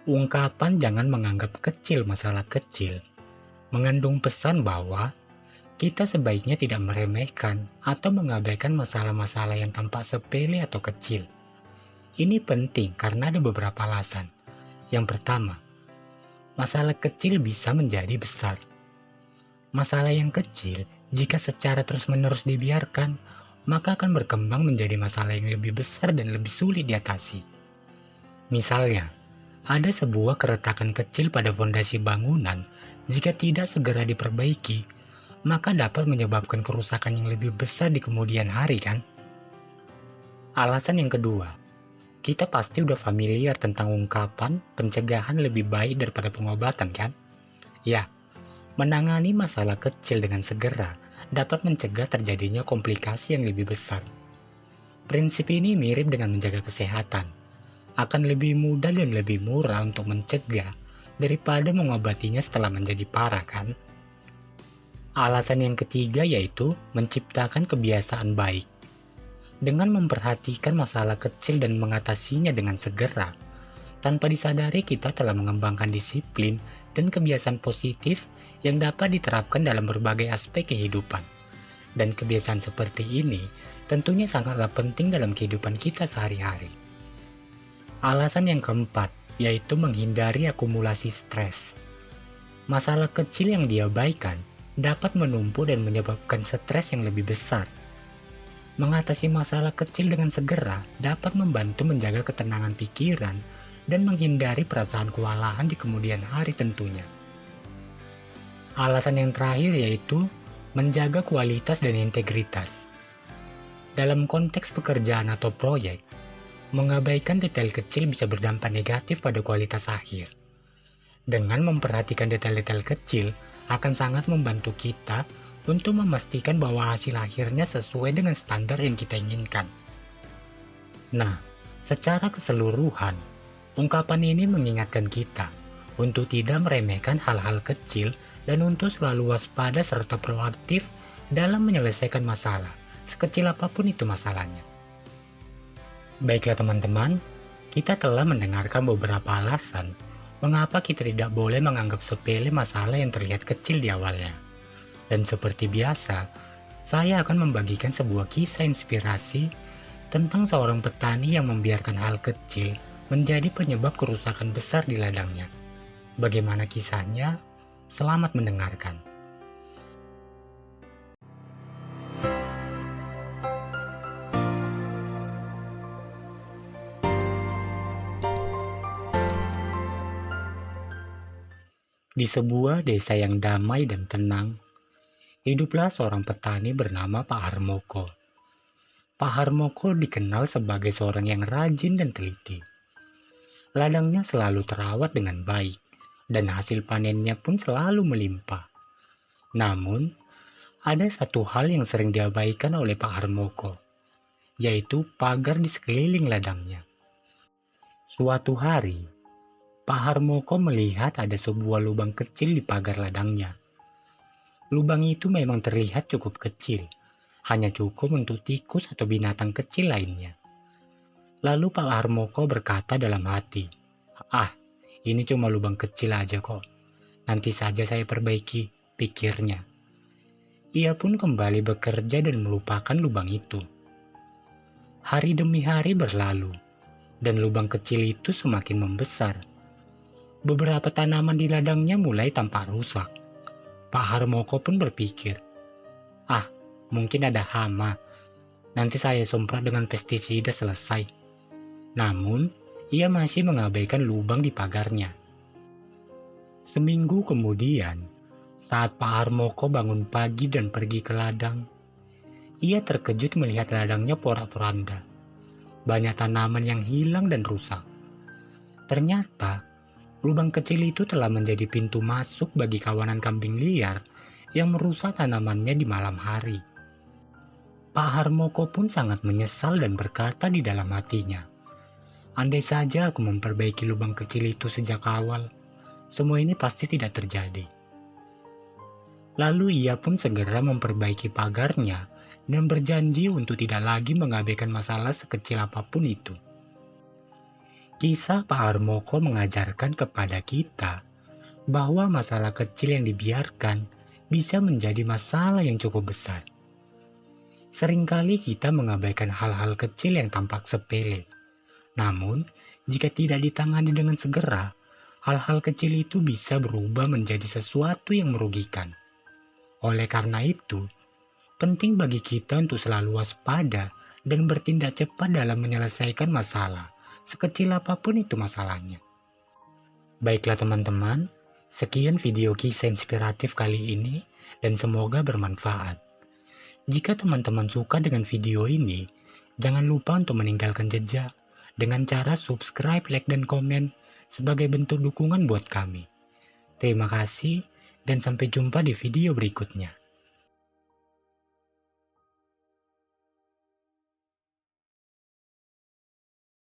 Ungkapan "jangan menganggap kecil masalah kecil" mengandung pesan bahwa kita sebaiknya tidak meremehkan atau mengabaikan masalah-masalah yang tampak sepele atau kecil. Ini penting karena ada beberapa alasan. Yang pertama, masalah kecil bisa menjadi besar. Masalah yang kecil, jika secara terus-menerus dibiarkan, maka akan berkembang menjadi masalah yang lebih besar dan lebih sulit diatasi. Misalnya, ada sebuah keretakan kecil pada fondasi bangunan, jika tidak segera diperbaiki, maka dapat menyebabkan kerusakan yang lebih besar di kemudian hari kan? Alasan yang kedua, kita pasti udah familiar tentang ungkapan pencegahan lebih baik daripada pengobatan kan? Ya, menangani masalah kecil dengan segera dapat mencegah terjadinya komplikasi yang lebih besar. Prinsip ini mirip dengan menjaga kesehatan. Akan lebih mudah dan lebih murah untuk mencegah daripada mengobatinya setelah menjadi parah kan? Alasan yang ketiga yaitu menciptakan kebiasaan baik. Dengan memperhatikan masalah kecil dan mengatasinya dengan segera, tanpa disadari kita telah mengembangkan disiplin dan kebiasaan positif yang dapat diterapkan dalam berbagai aspek kehidupan. Dan kebiasaan seperti ini tentunya sangatlah penting dalam kehidupan kita sehari-hari. Alasan yang keempat yaitu menghindari akumulasi stres. Masalah kecil yang diabaikan dapat menumpuk dan menyebabkan stres yang lebih besar. Mengatasi masalah kecil dengan segera dapat membantu menjaga ketenangan pikiran dan menghindari perasaan kewalahan di kemudian hari tentunya. Alasan yang terakhir yaitu menjaga kualitas dan integritas. Dalam konteks pekerjaan atau proyek, mengabaikan detail kecil bisa berdampak negatif pada kualitas akhir. Dengan memperhatikan detail-detail kecil akan sangat membantu kita untuk memastikan bahwa hasil akhirnya sesuai dengan standar yang kita inginkan. Nah, secara keseluruhan, ungkapan ini mengingatkan kita untuk tidak meremehkan hal-hal kecil dan untuk selalu waspada serta proaktif dalam menyelesaikan masalah, sekecil apapun itu masalahnya. Baiklah teman-teman, kita telah mendengarkan beberapa alasan mengapa kita tidak boleh menganggap sepele masalah yang terlihat kecil di awalnya. Dan seperti biasa, saya akan membagikan sebuah kisah inspirasi tentang seorang petani yang membiarkan hal kecil menjadi penyebab kerusakan besar di ladangnya. Bagaimana kisahnya? Selamat mendengarkan. Di sebuah desa yang damai dan tenang, hiduplah seorang petani bernama Pak Harmoko. Pak Harmoko dikenal sebagai seorang yang rajin dan teliti. Ladangnya selalu terawat dengan baik, dan hasil panennya pun selalu melimpah. Namun, ada satu hal yang sering diabaikan oleh Pak Harmoko, yaitu pagar di sekeliling ladangnya. Suatu hari, Pak Harmoko melihat ada sebuah lubang kecil di pagar ladangnya. Lubang itu memang terlihat cukup kecil, hanya cukup untuk tikus atau binatang kecil lainnya. Lalu Pak Harmoko berkata dalam hati, "Ah, ini cuma lubang kecil aja kok. Nanti saja saya perbaiki," pikirnya. Ia pun kembali bekerja dan melupakan lubang itu. Hari demi hari berlalu, dan lubang kecil itu semakin membesar. Beberapa tanaman di ladangnya mulai tampak rusak. Pak Harmoko pun berpikir, "Ah, mungkin ada hama. Nanti saya semprot dengan pestisida selesai." Namun, ia masih mengabaikan lubang di pagarnya. Seminggu kemudian, saat Pak Harmoko bangun pagi dan pergi ke ladang, ia terkejut melihat ladangnya porak-poranda. Banyak tanaman yang hilang dan rusak. Ternyata, lubang kecil itu telah menjadi pintu masuk bagi kawanan kambing liar yang merusak tanamannya di malam hari. Pak Harmoko pun sangat menyesal dan berkata di dalam hatinya, "Andai saja aku memperbaiki lubang kecil itu sejak awal, semua ini pasti tidak terjadi." Lalu ia pun segera memperbaiki pagarnya dan berjanji untuk tidak lagi mengabaikan masalah sekecil apapun itu. Kisah Pak Harmoko mengajarkan kepada kita bahwa masalah kecil yang dibiarkan bisa menjadi masalah yang cukup besar. Seringkali kita mengabaikan hal-hal kecil yang tampak sepele. Namun, jika tidak ditangani dengan segera, hal-hal kecil itu bisa berubah menjadi sesuatu yang merugikan. Oleh karena itu, penting bagi kita untuk selalu waspada dan bertindak cepat dalam menyelesaikan masalah, sekecil apapun itu masalahnya. Baiklah teman-teman, sekian video kisah inspiratif kali ini dan semoga bermanfaat. Jika teman-teman suka dengan video ini, jangan lupa untuk meninggalkan jejak dengan cara subscribe, like, dan komen sebagai bentuk dukungan buat kami. Terima kasih dan sampai jumpa di video berikutnya.